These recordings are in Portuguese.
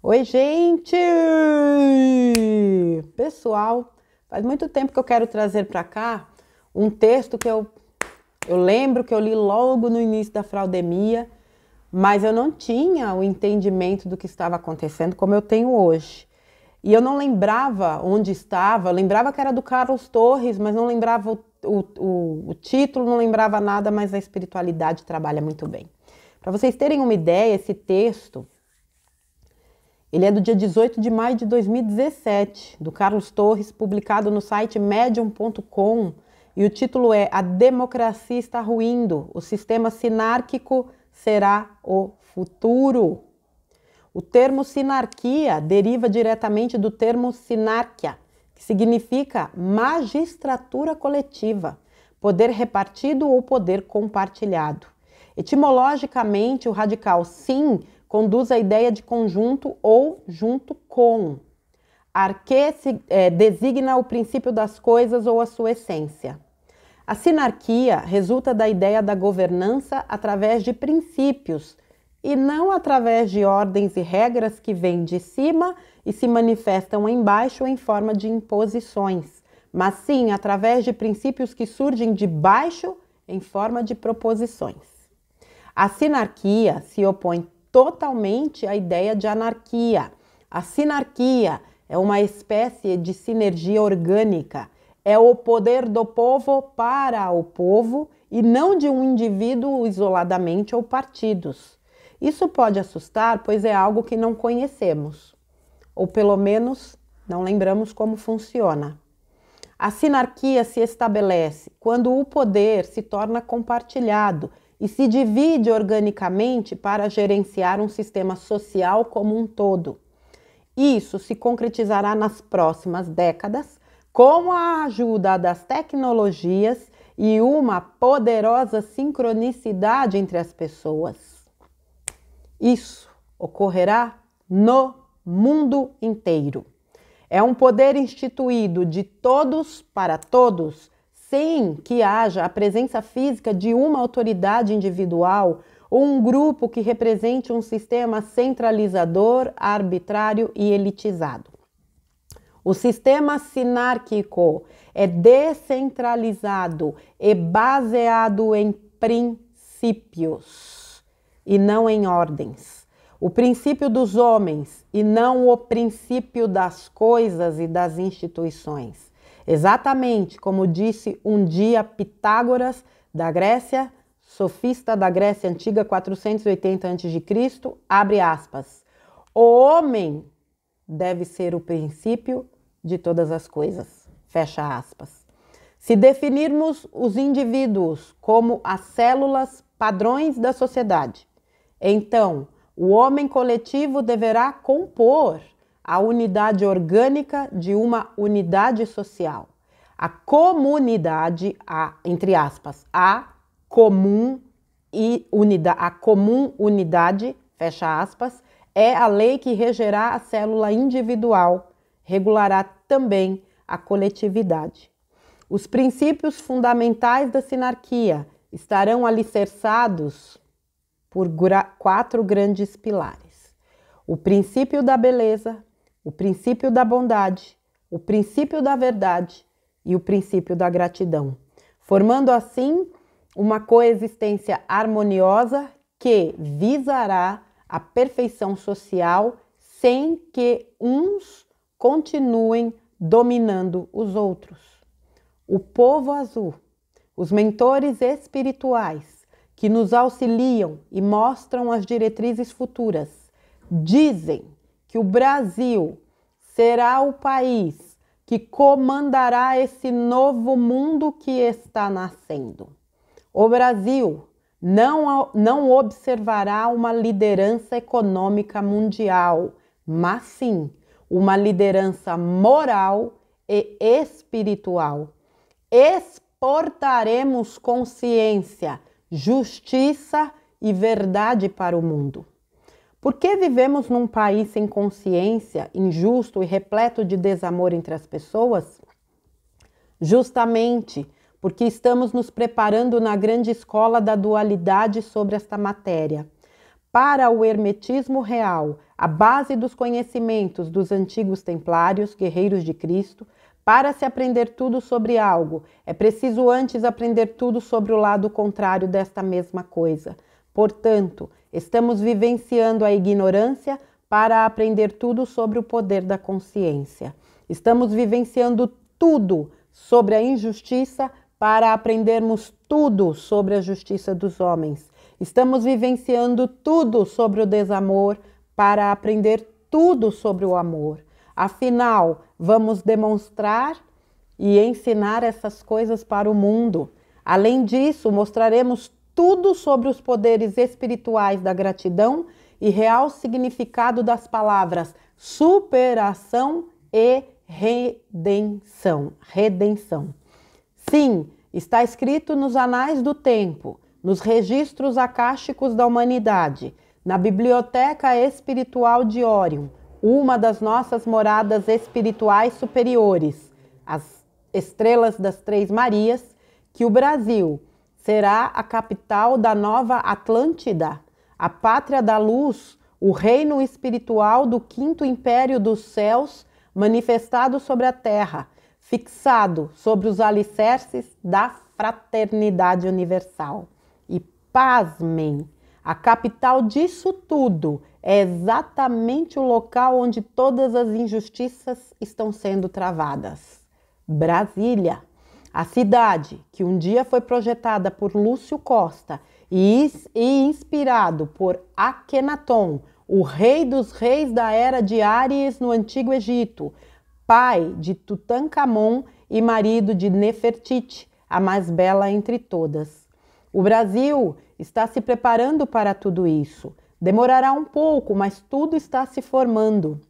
Oi, gente! Pessoal, faz muito tempo que eu quero trazer para cá um texto que eu lembro que eu li logo no início da fraudemia, mas eu não tinha o entendimento do que estava acontecendo como eu tenho hoje. E eu não lembrava onde estava, eu lembrava que era do Carlos Torres, mas não lembrava o título, não lembrava nada, mas a espiritualidade trabalha muito bem. Para vocês terem uma ideia, esse texto, ele é do dia 18 de maio de 2017, do Carlos Torres, publicado no site medium.com, e o título é A Democracia está ruindo, o sistema sinárquico será o futuro. O termo sinarquia deriva diretamente do termo sinarquia, que significa magistratura coletiva, poder repartido ou poder compartilhado. Etimologicamente, o radical sin conduz à ideia de conjunto ou junto com. Arquê designa o princípio das coisas ou a sua essência. A sinarquia resulta da ideia da governança através de princípios e não através de ordens e regras que vêm de cima e se manifestam embaixo em forma de imposições, mas sim através de princípios que surgem de baixo em forma de proposições. A sinarquia se opõe totalmente à ideia de anarquia. A sinarquia é uma espécie de sinergia orgânica, é o poder do povo para o povo e não de um indivíduo isoladamente ou partidos. Isso pode assustar, pois é algo que não conhecemos, ou pelo menos não lembramos como funciona. A sinarquia se estabelece quando o poder se torna compartilhado e se divide organicamente para gerenciar um sistema social como um todo. Isso se concretizará nas próximas décadas com a ajuda das tecnologias e uma poderosa sincronicidade entre as pessoas. Isso ocorrerá no mundo inteiro. É um poder instituído de todos para todos, sem que haja a presença física de uma autoridade individual ou um grupo que represente um sistema centralizador, arbitrário e elitizado. O sistema sinárquico é descentralizado e baseado em princípios e não em ordens. O princípio dos homens e não o princípio das coisas e das instituições. Exatamente como disse um dia Pitágoras da Grécia, sofista da Grécia Antiga, 480 a.C., abre aspas, o homem deve ser o princípio de todas as coisas, fecha aspas. Se definirmos os indivíduos como as células padrões da sociedade, então o homem coletivo deverá compor a unidade orgânica de uma unidade social. A comunidade, entre aspas, a comum unidade, fecha aspas, é a lei que regerá a célula individual, regulará também a coletividade. Os princípios fundamentais da sinarquia estarão alicerçados por 4 grandes pilares. O princípio da beleza, o princípio da bondade, o princípio da verdade e o princípio da gratidão, formando assim uma coexistência harmoniosa que visará a perfeição social sem que uns continuem dominando os outros. O povo azul, os mentores espirituais que nos auxiliam e mostram as diretrizes futuras, dizem que o Brasil será o país que comandará esse novo mundo que está nascendo. O Brasil não observará uma liderança econômica mundial, mas sim uma liderança moral e espiritual. Exportaremos consciência, justiça e verdade para o mundo. Por que vivemos num país sem consciência, injusto e repleto de desamor entre as pessoas? Justamente porque estamos nos preparando na grande escola da dualidade sobre esta matéria, para o hermetismo real, a base dos conhecimentos dos antigos templários, guerreiros de Cristo, para se aprender tudo sobre algo, é preciso antes aprender tudo sobre o lado contrário desta mesma coisa. Portanto, estamos vivenciando a ignorância para aprender tudo sobre o poder da consciência. Estamos vivenciando tudo sobre a injustiça para aprendermos tudo sobre a justiça dos homens. Estamos vivenciando tudo sobre o desamor para aprender tudo sobre o amor. Afinal, vamos demonstrar e ensinar essas coisas para o mundo. Além disso, mostraremos tudo sobre os poderes espirituais da gratidão e real significado das palavras superação e redenção. Redenção. Sim, está escrito nos anais do tempo, nos registros akáshicos da humanidade, na biblioteca espiritual de Órion, uma das nossas moradas espirituais superiores, as estrelas das Três Marias, que o Brasil será a capital da nova Atlântida, a pátria da luz, o reino espiritual do quinto império dos céus manifestado sobre a terra, fixado sobre os alicerces da fraternidade universal. E pasmem, a capital disso tudo é exatamente o local onde todas as injustiças estão sendo travadas. Brasília, a cidade que um dia foi projetada por Lúcio Costa e inspirado por Akhenaton, o rei dos reis da era de Áries no Antigo Egito, pai de Tutankhamon e marido de Nefertiti, a mais bela entre todas. O Brasil está se preparando para tudo isso. Demorará um pouco, mas tudo está se formando.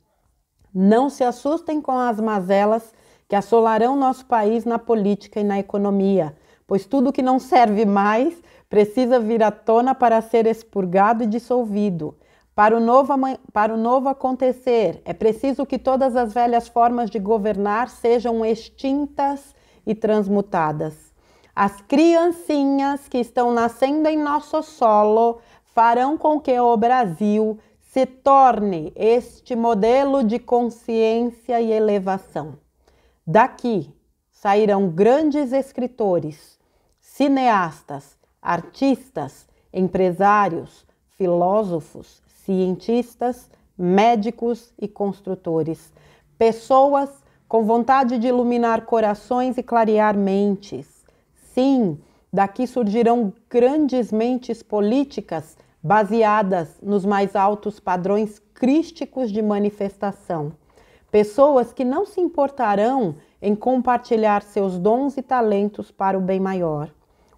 Não se assustem com as mazelas que assolarão nosso país na política e na economia, pois tudo que não serve mais precisa vir à tona para ser expurgado e dissolvido. Para o novo acontecer, é preciso que todas as velhas formas de governar sejam extintas e transmutadas. As criancinhas que estão nascendo em nosso solo farão com que o Brasil se torne este modelo de consciência e elevação. Daqui sairão grandes escritores, cineastas, artistas, empresários, filósofos, cientistas, médicos e construtores. Pessoas com vontade de iluminar corações e clarear mentes. Sim, daqui surgirão grandes mentes políticas baseadas nos mais altos padrões crísticos de manifestação. Pessoas que não se importarão em compartilhar seus dons e talentos para o bem maior.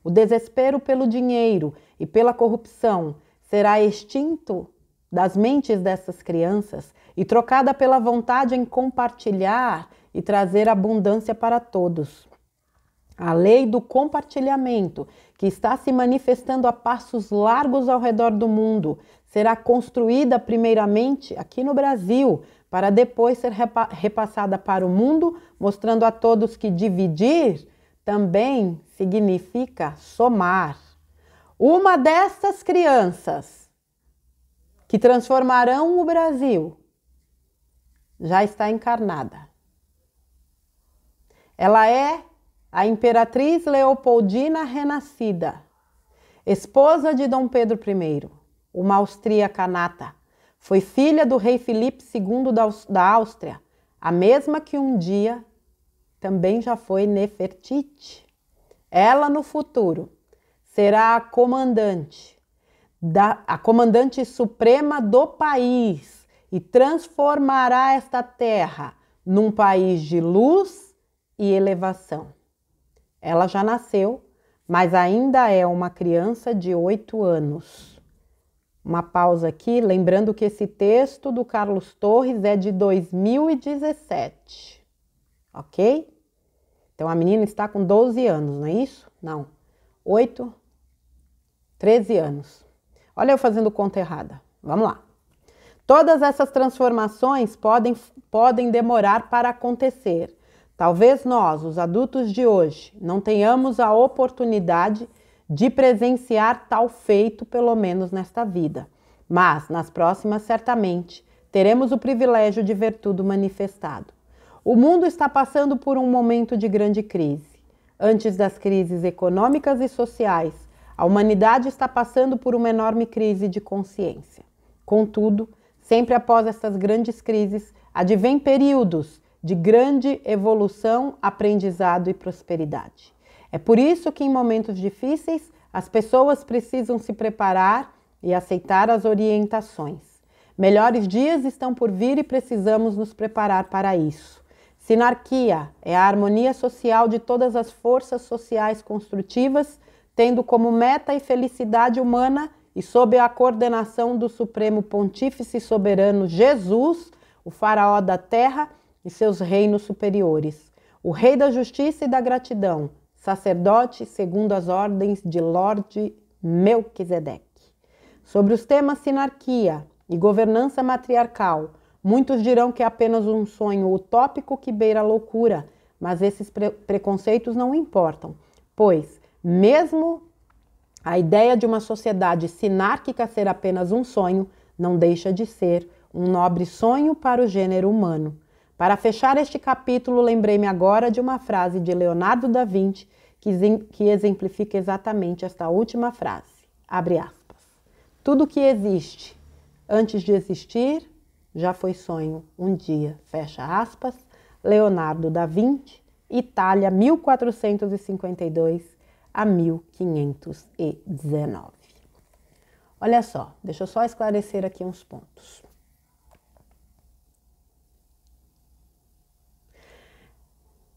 O desespero pelo dinheiro e pela corrupção será extinto das mentes dessas crianças e trocada pela vontade em compartilhar e trazer abundância para todos. A lei do compartilhamento, que está se manifestando a passos largos ao redor do mundo, será construída primeiramente aqui no Brasil, para depois ser repassada para o mundo, mostrando a todos que dividir também significa somar. Uma dessas crianças que transformarão o Brasil já está encarnada. Ela é a Imperatriz Leopoldina renascida, esposa de Dom Pedro I, uma austríaca nata. Foi filha do rei Filipe II da Áustria, a mesma que um dia também já foi Nefertiti. Ela, no futuro, será a comandante suprema do país e transformará esta terra num país de luz e elevação. Ela já nasceu, mas ainda é uma criança de 8 anos. Uma pausa aqui, lembrando que esse texto do Carlos Torres é de 2017, ok? Então a menina está com 12 anos, não é isso? Não, 8, 13 anos. Olha eu fazendo conta errada, vamos lá. Todas essas transformações podem demorar para acontecer. Talvez nós, os adultos de hoje, não tenhamos a oportunidade de presenciar tal feito, pelo menos nesta vida. mas nas próximas, certamente, teremos o privilégio de ver tudo manifestado. O mundo está passando por um momento de grande crise. Antes das crises econômicas e sociais, a humanidade está passando por uma enorme crise de consciência. Contudo, sempre após estas grandes crises, advêm períodos de grande evolução, aprendizado e prosperidade. É por isso que em momentos difíceis, as pessoas precisam se preparar e aceitar as orientações. Melhores dias estão por vir e precisamos nos preparar para isso. Sinarquia é a harmonia social de todas as forças sociais construtivas, tendo como meta e felicidade humana e sob a coordenação do Supremo Pontífice Soberano Jesus, o faraó da terra e seus reinos superiores, o rei da justiça e da gratidão, sacerdote segundo as ordens de Lorde Melquisedeque. Sobre os temas sinarquia e governança matriarcal, muitos dirão que é apenas um sonho utópico que beira a loucura, mas esses preconceitos não importam, pois, mesmo a ideia de uma sociedade sinárquica ser apenas um sonho, não deixa de ser um nobre sonho para o gênero humano. Para fechar este capítulo, lembrei-me agora de uma frase de Leonardo da Vinci que exemplifica exatamente esta última frase. Abre aspas. Tudo que existe antes de existir já foi sonho um dia. Fecha aspas. Leonardo da Vinci, Itália, 1452 a 1519. Olha só, deixa eu só esclarecer aqui uns pontos.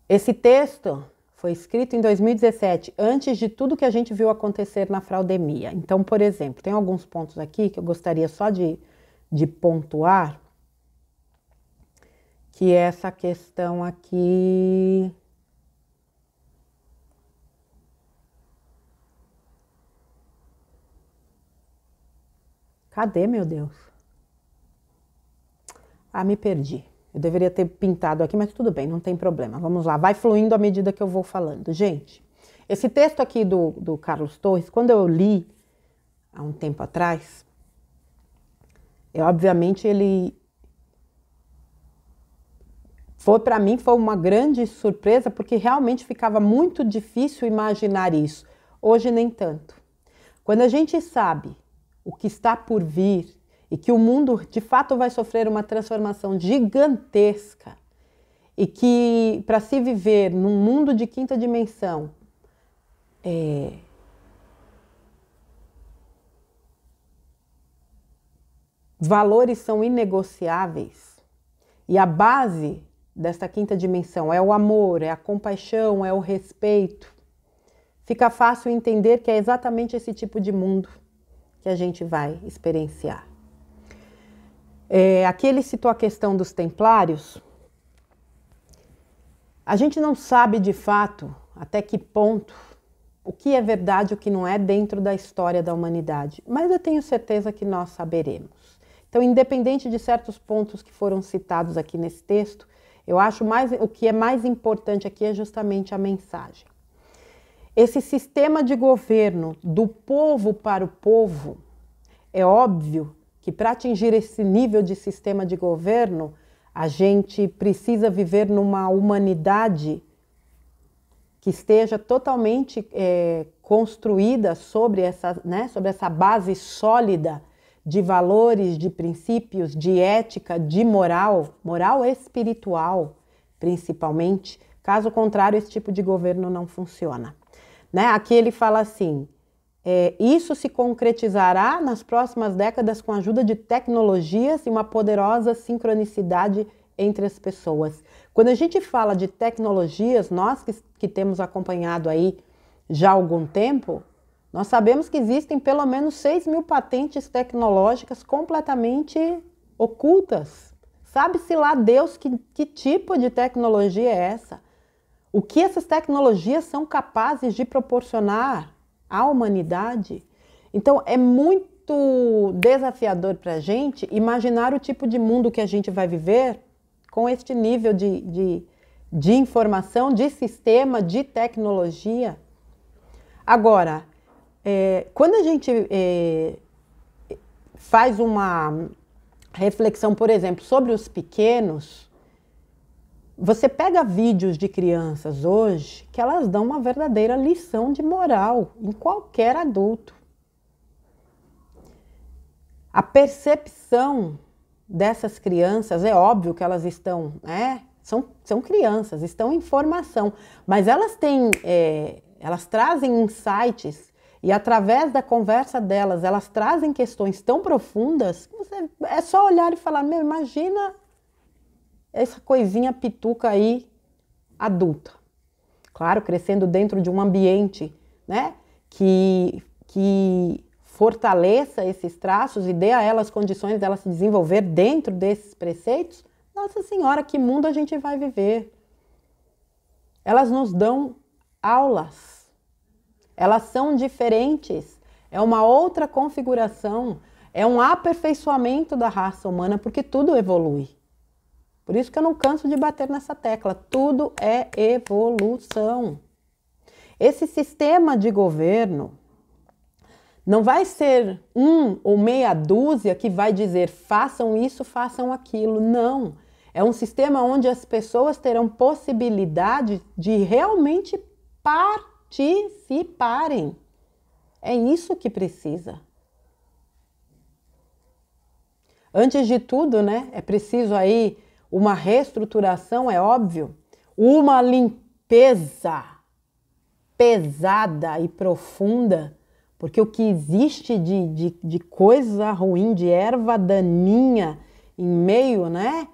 Esse texto foi escrito em 2017, antes de tudo que a gente viu acontecer na fraudemia. Então, por exemplo, tem alguns pontos aqui que eu gostaria só de pontuar, que é essa questão aqui... Cadê, meu Deus? Ah, me perdi. Eu deveria ter pintado aqui, mas tudo bem, não tem problema. Vamos lá, vai fluindo à medida que eu vou falando. Gente, esse texto aqui do Carlos Torres, quando eu li há um tempo atrás, obviamente ele... Para mim foi uma grande surpresa, porque realmente ficava muito difícil imaginar isso. Hoje nem tanto. Quando a gente sabe o que está por vir e que o mundo de fato vai sofrer uma transformação gigantesca e que para se viver num mundo de quinta dimensão valores são inegociáveis e a base desta quinta dimensão é o amor, é a compaixão, é o respeito, fica fácil entender que é exatamente esse tipo de mundo que a gente vai experienciar. Aqui ele citou a questão dos templários. A gente não sabe de fato até que ponto o que é verdade e o que não é dentro da história da humanidade, mas eu tenho certeza que nós saberemos. Então, independente de certos pontos que foram citados aqui nesse texto, eu acho o que é mais importante aqui é justamente a mensagem. Esse sistema de governo do povo para o povo, é óbvio que para atingir esse nível de sistema de governo, a gente precisa viver numa humanidade que esteja totalmente construída sobre essa base sólida de valores, de princípios, de ética, de moral espiritual, principalmente. Caso contrário, esse tipo de governo não funciona. Aqui ele fala assim, isso se concretizará nas próximas décadas com a ajuda de tecnologias e uma poderosa sincronicidade entre as pessoas. Quando a gente fala de tecnologias, nós que temos acompanhado aí já há algum tempo, nós sabemos que existem pelo menos 6.000 patentes tecnológicas completamente ocultas. Sabe-se lá Deus que tipo de tecnologia é essa? O que essas tecnologias são capazes de proporcionar à humanidade? Então, é muito desafiador para a gente imaginar o tipo de mundo que a gente vai viver com este nível de informação, de sistema, de tecnologia. Agora, quando a gente faz uma reflexão, por exemplo, sobre os pequenos, você pega vídeos de crianças hoje que elas dão uma verdadeira lição de moral em qualquer adulto. A percepção dessas crianças, é óbvio que elas estão, são crianças, estão em formação, mas elas têm, elas trazem insights e através da conversa delas, elas trazem questões tão profundas que é só olhar e falar, meu, imagina essa coisinha pituca aí adulta. Claro, crescendo dentro de um ambiente, né, que fortaleça esses traços e dê a elas condições delas se desenvolver dentro desses preceitos. Nossa Senhora, que mundo a gente vai viver? Elas nos dão aulas. Elas são diferentes. É uma outra configuração. É um aperfeiçoamento da raça humana, porque tudo evolui. Por isso que eu não canso de bater nessa tecla. Tudo é evolução. Esse sistema de governo não vai ser um ou meia dúzia que vai dizer façam isso, façam aquilo. Não. É um sistema onde as pessoas terão possibilidade de realmente participarem. É isso que precisa. Antes de tudo, né, é preciso aí uma reestruturação, é óbvio, uma limpeza pesada e profunda, porque o que existe de coisa ruim, de erva daninha em meio, né,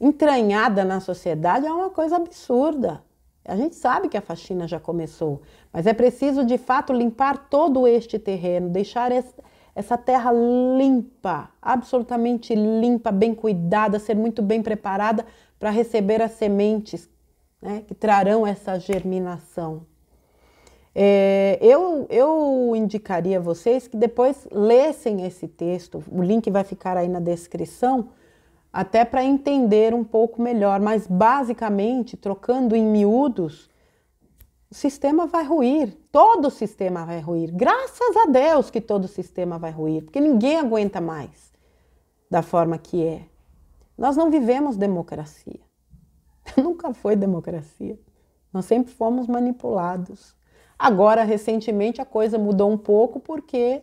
entranhada na sociedade é uma coisa absurda. A gente sabe que a faxina já começou, mas é preciso de fato limpar todo este terreno, deixar essa terra limpa, absolutamente limpa, bem cuidada, ser muito bem preparada para receber as sementes, né, que trarão essa germinação. Eu indicaria a vocês que depois lessem esse texto, o link vai ficar aí na descrição, até para entender um pouco melhor, mas basicamente, trocando em miúdos, o sistema vai ruir, todo o sistema vai ruir. Graças a Deus que todo o sistema vai ruir, porque ninguém aguenta mais da forma que é. Nós não vivemos democracia, nunca foi democracia, nós sempre fomos manipulados. Agora, recentemente, a coisa mudou um pouco porque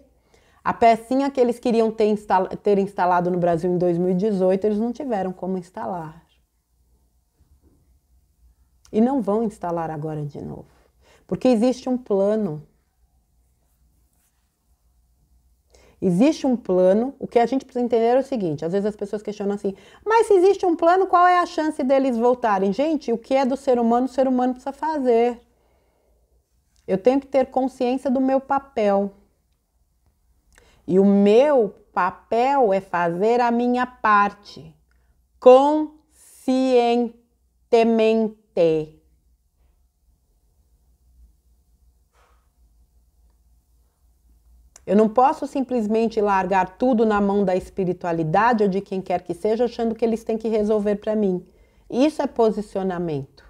a pecinha que eles queriam ter instalado no Brasil em 2018, eles não tiveram como instalar. E não vão instalar agora de novo. Porque existe um plano. Existe um plano. O que a gente precisa entender é o seguinte, às vezes as pessoas questionam assim, mas se existe um plano, qual é a chance deles voltarem? Gente, o que é do ser humano, o ser humano precisa fazer. Eu tenho que ter consciência do meu papel. E o meu papel é fazer a minha parte conscientemente. Eu não posso simplesmente largar tudo na mão da espiritualidade ou de quem quer que seja, achando que eles têm que resolver para mim. Isso é posicionamento.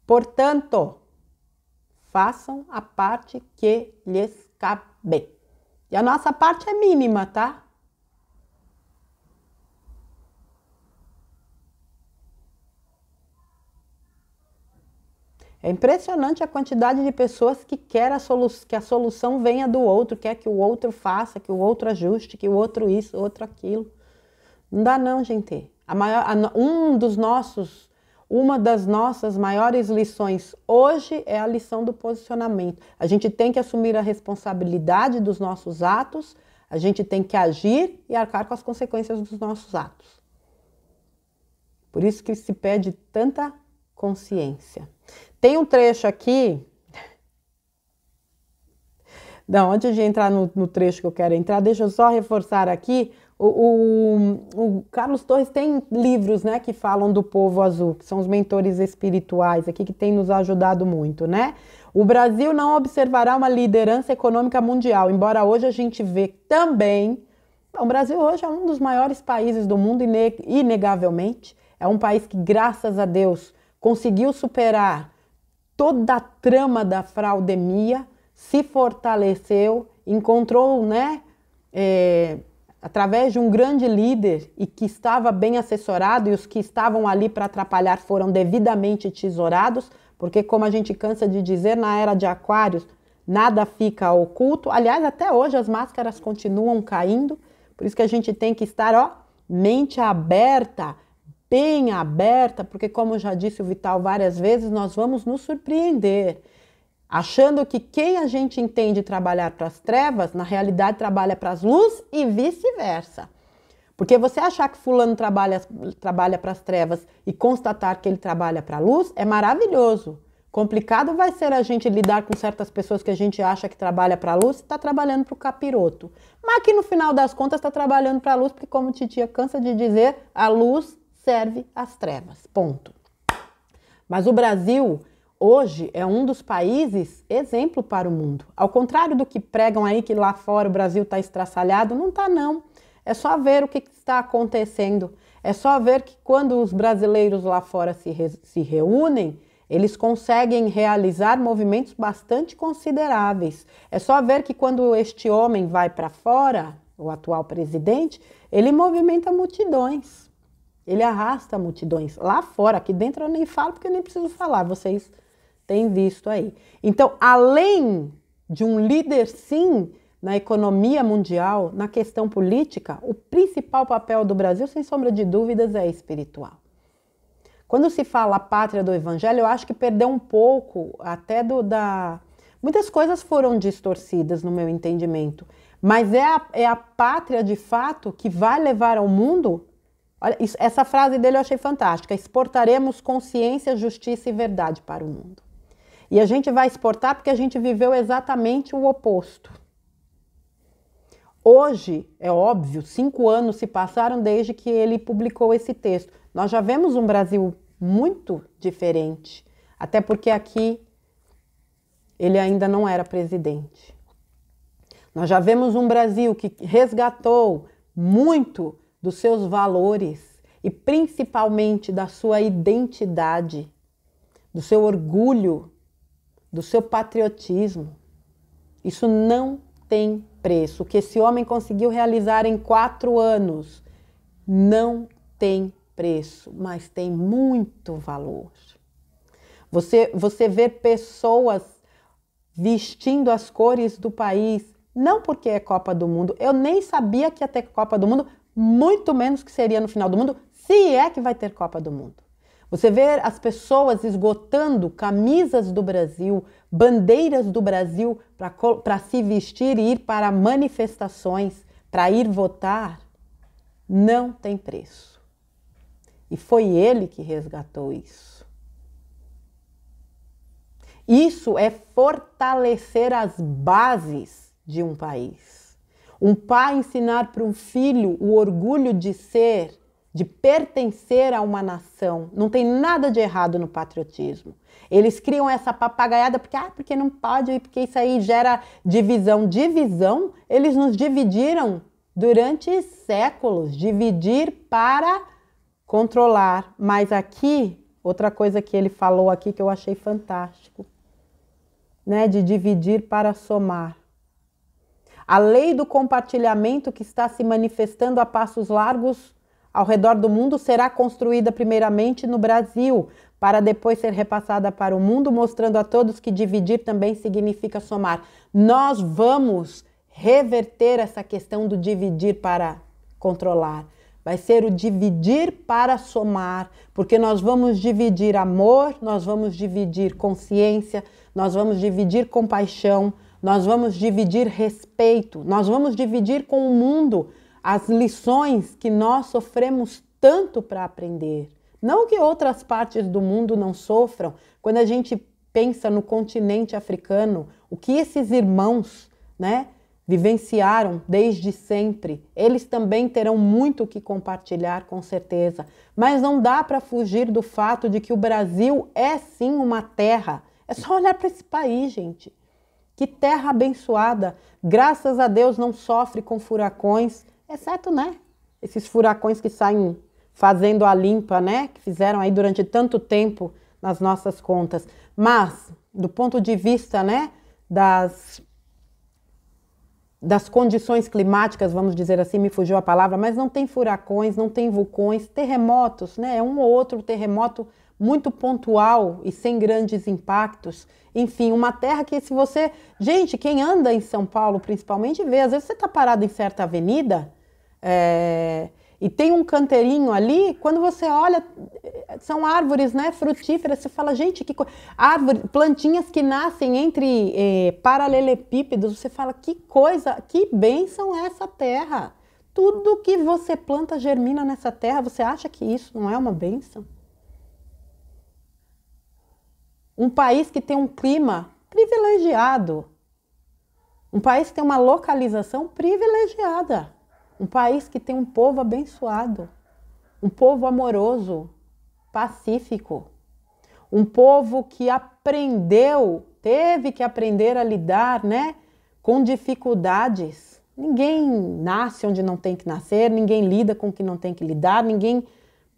Portanto, façam a parte que lhes cabe. E a nossa parte é mínima, tá? É impressionante a quantidade de pessoas que quer que a solução venha do outro, quer que o outro faça, que o outro ajuste, que o outro isso, o outro aquilo. Não dá não, gente. Uma das nossas maiores lições hoje é a lição do posicionamento. A gente tem que assumir a responsabilidade dos nossos atos, a gente tem que agir e arcar com as consequências dos nossos atos. Por isso que se pede tanta consciência. Tem um trecho aqui, não, antes de entrar no trecho que eu quero entrar, deixa eu só reforçar aqui, o Carlos Torres tem livros, né, que falam do povo azul, que são os mentores espirituais aqui, que tem nos ajudado muito, né? O Brasil não observará uma liderança econômica mundial, embora hoje a gente vê também, o Brasil hoje é um dos maiores países do mundo, inegavelmente, é um país que, graças a Deus, conseguiu superar toda a trama da fraudemia, se fortaleceu, encontrou, né, através de um grande líder e que estava bem assessorado, e os que estavam ali para atrapalhar foram devidamente tesourados, porque, como a gente cansa de dizer, na era de Aquários, nada fica oculto. Aliás, até hoje as máscaras continuam caindo, por isso que a gente tem que estar, ó, mente aberta, bem aberta, porque, como já disse o Vital várias vezes, nós vamos nos surpreender, achando que quem a gente entende trabalhar para as trevas, na realidade trabalha para as luzes e vice-versa. Porque você achar que fulano trabalha para as trevas e constatar que ele trabalha para a luz é maravilhoso. Complicado vai ser a gente lidar com certas pessoas que a gente acha que trabalha para a luz e está trabalhando para o capiroto. Mas que no final das contas está trabalhando para a luz, porque, como titia cansa de dizer, a luz serve às trevas. Ponto. Mas o Brasil hoje é um dos países exemplo para o mundo. Ao contrário do que pregam aí que lá fora o Brasil está estraçalhado, não está não. É só ver o que está acontecendo. É só ver que quando os brasileiros lá fora se reúnem, eles conseguem realizar movimentos bastante consideráveis. É só ver que quando este homem vai para fora, o atual presidente, ele movimenta multidões. Ele arrasta multidões. Lá fora, aqui dentro eu nem falo porque eu nem preciso falar, vocês têm visto aí. Então, além de um líder, sim, na economia mundial, na questão política, o principal papel do Brasil, sem sombra de dúvidas, é espiritual. Quando se fala pátria do evangelho, eu acho que perdeu um pouco até Muitas coisas foram distorcidas no meu entendimento, mas é a pátria de fato que vai levar ao mundo. Olha, essa frase dele eu achei fantástica: exportaremos consciência, justiça e verdade para o mundo. E a gente vai exportar porque a gente viveu exatamente o oposto. Hoje, é óbvio, 5 anos se passaram desde que ele publicou esse texto. Nós já vemos um Brasil muito diferente, até porque aqui ele ainda não era presidente. Nós já vemos um Brasil que resgatou muito dos seus valores e principalmente da sua identidade, do seu orgulho, do seu patriotismo. Isso não tem preço. O que esse homem conseguiu realizar em 4 anos não tem preço, mas tem muito valor. Você vê pessoas vestindo as cores do país, não porque é Copa do Mundo. Eu nem sabia que ia ter Copa do Mundo, muito menos que seria no final do mundo, se é que vai ter Copa do Mundo. Você vê as pessoas esgotando camisas do Brasil, bandeiras do Brasil para se vestir e ir para manifestações, para ir votar, não tem preço. E foi ele que resgatou isso. Isso é fortalecer as bases de um país. Um pai ensinar para um filho o orgulho de ser, de pertencer a uma nação. Não tem nada de errado no patriotismo. Eles criam essa papagaiada porque não pode, porque isso aí gera divisão. Divisão, eles nos dividiram durante séculos. Dividir para controlar. Mas aqui, outra coisa que ele falou aqui que eu achei fantástico, né, de dividir para somar. A lei do compartilhamento que está se manifestando a passos largos ao redor do mundo será construída primeiramente no Brasil, para depois ser repassada para o mundo, mostrando a todos que dividir também significa somar. Nós vamos reverter essa questão do dividir para controlar. Vai ser o dividir para somar, porque nós vamos dividir amor, nós vamos dividir consciência, nós vamos dividir compaixão, nós vamos dividir respeito, nós vamos dividir com o mundo as lições que nós sofremos tanto para aprender. Não que outras partes do mundo não sofram. Quando a gente pensa no continente africano, o que esses irmãos, né, vivenciaram desde sempre, eles também terão muito o que compartilhar, com certeza. Mas não dá para fugir do fato de que o Brasil é sim uma terra. É só olhar para esse país, gente. Que terra abençoada. Graças a Deus não sofre com furacões, exceto, né, esses furacões que saem fazendo a limpa, né, que fizeram aí durante tanto tempo nas nossas contas. Mas, do ponto de vista, né, das condições climáticas, vamos dizer assim, me fugiu a palavra, mas não tem furacões, não tem vulcões, terremotos, né? É um ou outro terremoto muito pontual e sem grandes impactos. Enfim, uma terra que se você... Gente, quem anda em São Paulo principalmente vê, às vezes você está parado em certa avenida e tem um canteirinho ali, quando você olha, são árvores, né, frutíferas, você fala, gente, que coisa... plantinhas que nascem entre paralelepípedos, você fala, que coisa, que bênção é essa terra. Tudo que você planta germina nessa terra, você acha que isso não é uma bênção? Um país que tem um clima privilegiado, um país que tem uma localização privilegiada, um país que tem um povo abençoado, um povo amoroso, pacífico, um povo que aprendeu, teve que aprender a lidar, né, com dificuldades. Ninguém nasce onde não tem que nascer, ninguém lida com o que não tem que lidar, ninguém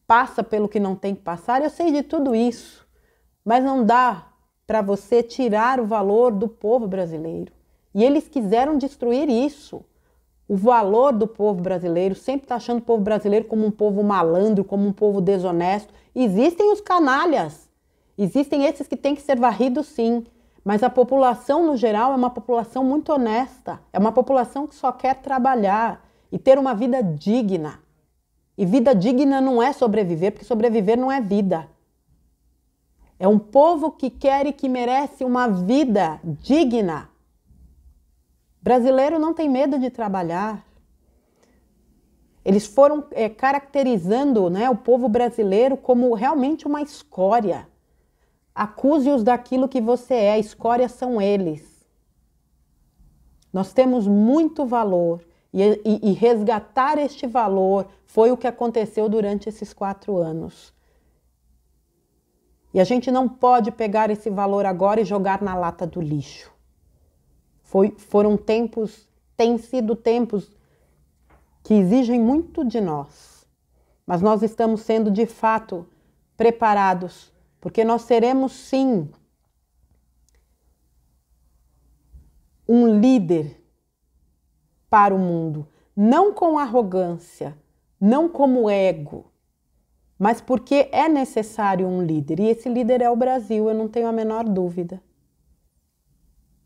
passa pelo que não tem que passar. Eu sei de tudo isso. Mas não dá para você tirar o valor do povo brasileiro. E eles quiseram destruir isso. O valor do povo brasileiro, sempre está achando o povo brasileiro como um povo malandro, como um povo desonesto. Existem os canalhas. Existem esses que têm que ser varridos, sim. Mas a população, no geral, é uma população muito honesta. É uma população que só quer trabalhar e ter uma vida digna. E vida digna não é sobreviver, porque sobreviver não é vida. É um povo que quer e que merece uma vida digna. Brasileiro não tem medo de trabalhar. Eles foram caracterizando, né, o povo brasileiro como realmente uma escória. Acuse-os daquilo que você é, a escória são eles. Nós temos muito valor e resgatar este valor foi o que aconteceu durante esses 4 anos. E a gente não pode pegar esse valor agora e jogar na lata do lixo. Foram tempos, têm sido tempos que exigem muito de nós. Mas nós estamos sendo, de fato, preparados, porque nós seremos, sim, um líder para o mundo. Não com arrogância, não como ego, mas porque é necessário um líder. E esse líder é o Brasil, eu não tenho a menor dúvida.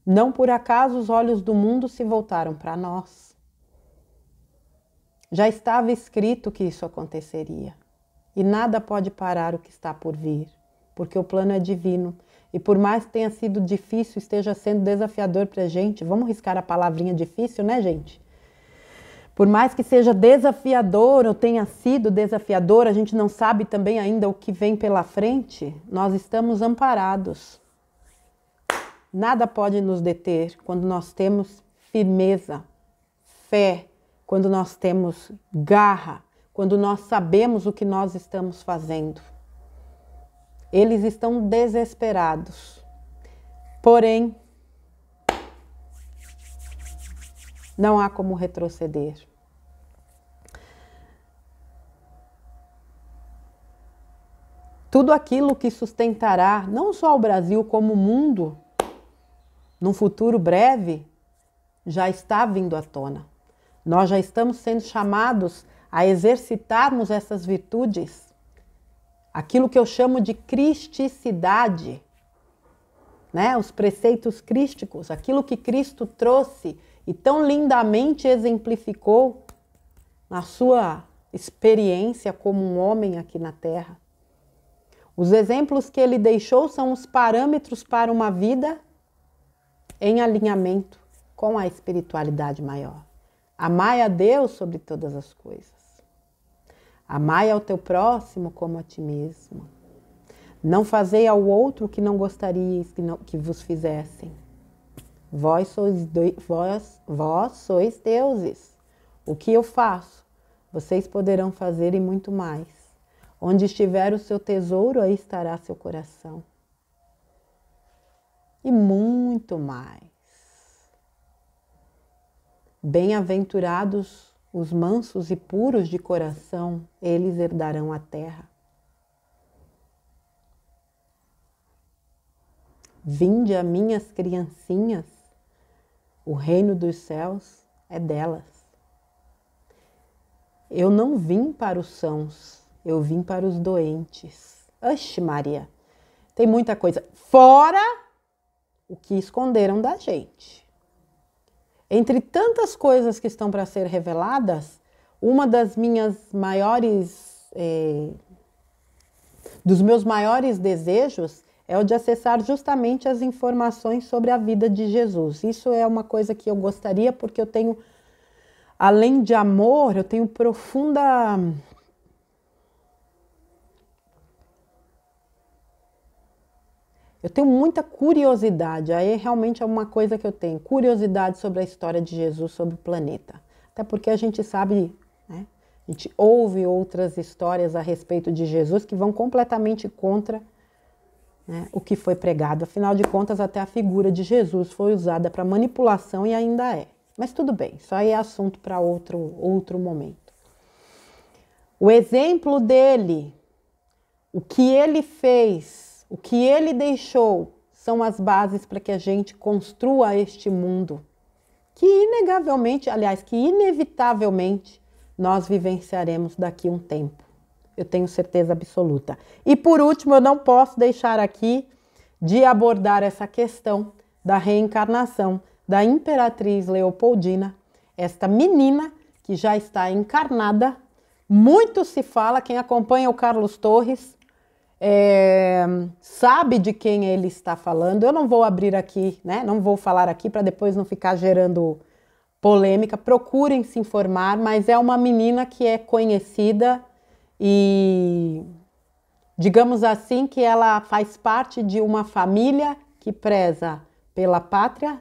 Não por acaso os olhos do mundo se voltaram para nós. Já estava escrito que isso aconteceria. E nada pode parar o que está por vir, porque o plano é divino. E por mais que tenha sido difícil, esteja sendo desafiador para a gente, vamos riscar a palavrinha difícil, né, gente? Por mais que seja desafiador ou tenha sido desafiador, a gente não sabe também ainda o que vem pela frente, nós estamos amparados. Nada pode nos deter quando nós temos firmeza, fé, quando nós temos garra, quando nós sabemos o que nós estamos fazendo. Eles estão desesperados. Porém, não há como retroceder. Tudo aquilo que sustentará não só o Brasil como o mundo, num futuro breve, já está vindo à tona. Nós já estamos sendo chamados a exercitarmos essas virtudes, aquilo que eu chamo de cristicidade, né? Os preceitos crísticos, aquilo que Cristo trouxe e tão lindamente exemplificou na sua experiência como um homem aqui na Terra. Os exemplos que ele deixou são os parâmetros para uma vida em alinhamento com a espiritualidade maior. Amai a Deus sobre todas as coisas. Amai ao teu próximo como a ti mesmo. Não fazei ao outro o que não gostariais que vos fizessem. Vós sois deuses. O que eu faço, vocês poderão fazer e muito mais. Onde estiver o seu tesouro, aí estará seu coração. E muito mais. Bem-aventurados os mansos e puros de coração, eles herdarão a terra. vinde a minhas criancinhas, o reino dos céus é delas. Eu não vim para os sãos, eu vim para os doentes. Oxe, Maria, tem muita coisa. Fora o que esconderam da gente. Entre tantas coisas que estão para ser reveladas, uma das minhas maiores, dos meus maiores desejos é o de acessar justamente as informações sobre a vida de Jesus. Isso é uma coisa que eu gostaria, porque eu tenho, além de amor, eu tenho profunda... Eu tenho muita curiosidade, aí realmente é uma coisa que eu tenho, curiosidade sobre a história de Jesus sobre o planeta. Até porque a gente sabe, né? A gente ouve outras histórias a respeito de Jesus que vão completamente contra, né, o que foi pregado. Afinal de contas, até a figura de Jesus foi usada para manipulação e ainda é. Mas tudo bem, isso aí é assunto para outro momento. O exemplo dele, o que ele fez, o que ele deixou, são as bases para que a gente construa este mundo, que inegavelmente, aliás, que inevitavelmente nós vivenciaremos daqui a um tempo. Eu tenho certeza absoluta. E por último, eu não posso deixar aqui de abordar essa questão da reencarnação da Imperatriz Leopoldina, esta menina que já está encarnada. Muito se fala, quem acompanha o Carlos Torres sabe de quem ele está falando. Eu não vou abrir aqui, né? Não vou falar aqui para depois não ficar gerando polêmica. Procurem se informar, mas é uma menina que é conhecida e, digamos assim, que ela faz parte de uma família que preza pela pátria,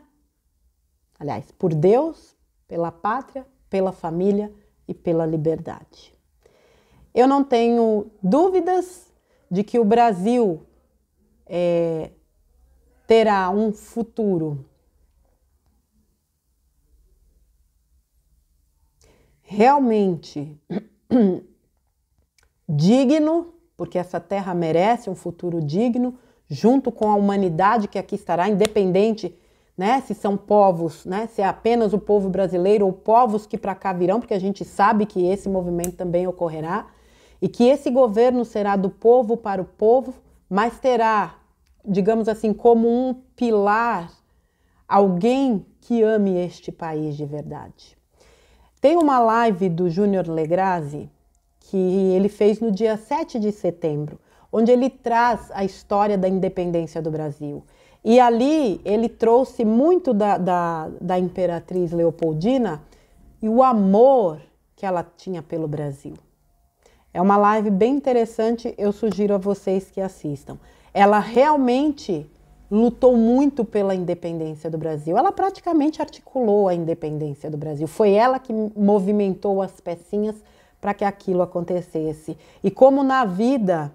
aliás, por Deus, pela pátria, pela família e pela liberdade. Eu não tenho dúvidas de que o Brasil terá um futuro realmente digno, porque essa terra merece um futuro digno, junto com a humanidade que aqui estará, independente, né, se são povos, né, se é apenas o povo brasileiro ou povos que para cá virão, porque a gente sabe que esse movimento também ocorrerá, e que esse governo será do povo para o povo, mas terá, digamos assim, como um pilar, alguém que ame este país de verdade. Tem uma live do Júnior Legrazi que ele fez no dia 7 de setembro, onde ele traz a história da independência do Brasil. E ali ele trouxe muito da Imperatriz Leopoldina e o amor que ela tinha pelo Brasil. É uma live bem interessante, eu sugiro a vocês que assistam. Ela realmente lutou muito pela independência do Brasil. Ela praticamente articulou a independência do Brasil. Foi ela que movimentou as pecinhas para que aquilo acontecesse. E como na vida,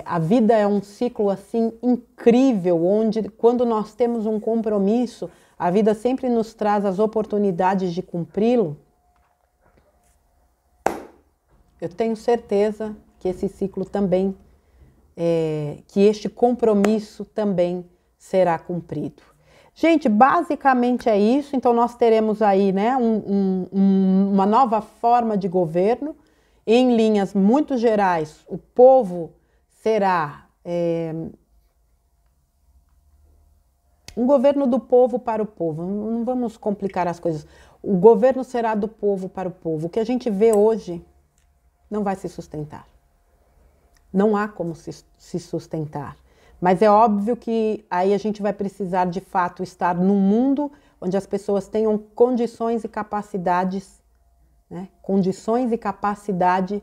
a vida é um ciclo assim incrível, onde quando nós temos um compromisso, a vida sempre nos traz as oportunidades de cumpri-lo. Eu tenho certeza que esse ciclo também, que este compromisso também será cumprido. Gente, basicamente é isso. Então nós teremos aí, né, uma nova forma de governo. Em linhas muito gerais, o povo será um governo do povo para o povo. Não vamos complicar as coisas. O governo será do povo para o povo. O que a gente vê hoje não vai se sustentar. Não há como se sustentar. Mas é óbvio que aí a gente vai precisar, de fato, estar num mundo onde as pessoas tenham condições e capacidades, né? Condições e capacidade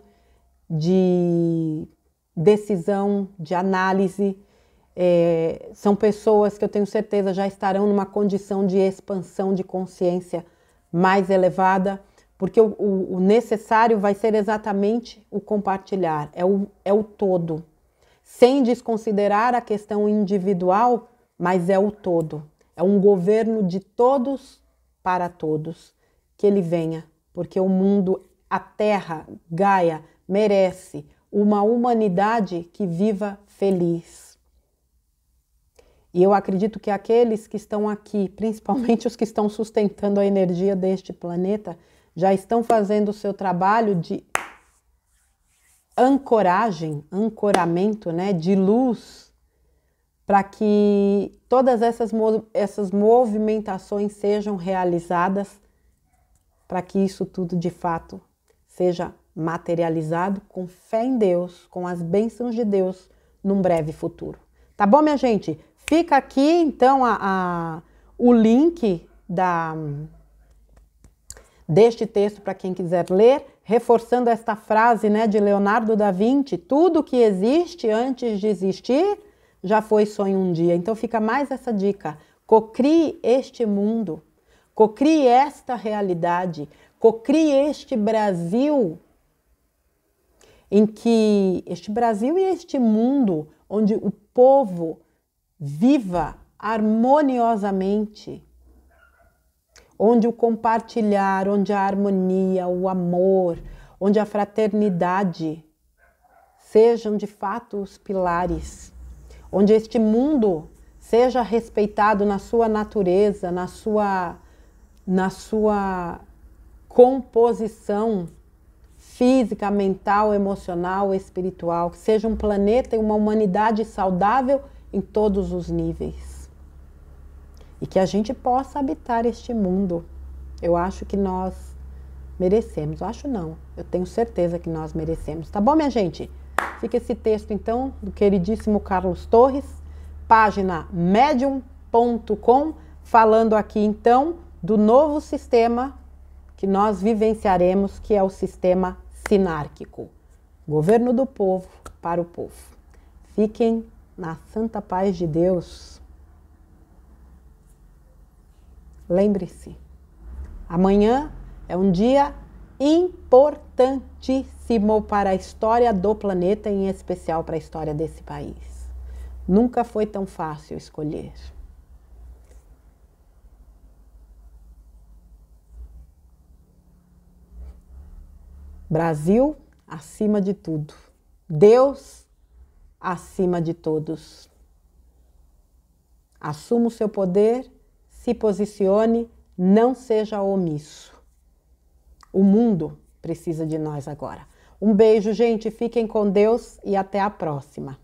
de decisão, de análise. São pessoas que eu tenho certeza já estarão numa condição de expansão de consciência mais elevada, porque o necessário vai ser exatamente o compartilhar, é o todo, sem desconsiderar a questão individual, mas é o todo. É um governo de todos para todos, que ele venha, porque o mundo, a Terra, Gaia, merece uma humanidade que viva feliz. E eu acredito que aqueles que estão aqui, principalmente os que estão sustentando a energia deste planeta, já estão fazendo o seu trabalho de ancoragem, ancoramento, né, de luz, para que todas essas movimentações sejam realizadas, para que isso tudo de fato seja materializado com fé em Deus, com as bênçãos de Deus num breve futuro. Tá bom, minha gente? Fica aqui então o link deste texto para quem quiser ler, reforçando esta frase, né, de Leonardo da Vinci: tudo que existe antes de existir já foi sonho um dia. Então fica mais essa dica: cocrie este mundo, cocrie esta realidade, cocrie este Brasil, em que este Brasil e este mundo onde o povo viva harmoniosamente, onde o compartilhar, onde a harmonia, o amor, onde a fraternidade sejam de fato os pilares, onde este mundo seja respeitado na sua natureza, na sua composição física, mental, emocional, espiritual, que seja um planeta e uma humanidade saudável em todos os níveis. E que a gente possa habitar este mundo. Eu acho que nós merecemos. Acho não, eu tenho certeza que nós merecemos. Tá bom, minha gente? Fica esse texto, então, do queridíssimo Carlos Torres, página medium.com, falando aqui, então, do novo sistema que nós vivenciaremos, que é o sistema sinárquico. Governo do povo para o povo. Fiquem na santa paz de Deus. Lembre-se, amanhã é um dia importantíssimo para a história do planeta, em especial para a história desse país. Nunca foi tão fácil escolher. Brasil acima de tudo. Deus acima de todos. Assuma o seu poder, se posicione, não seja omisso. O mundo precisa de nós agora. Um beijo, gente. Fiquem com Deus e até a próxima.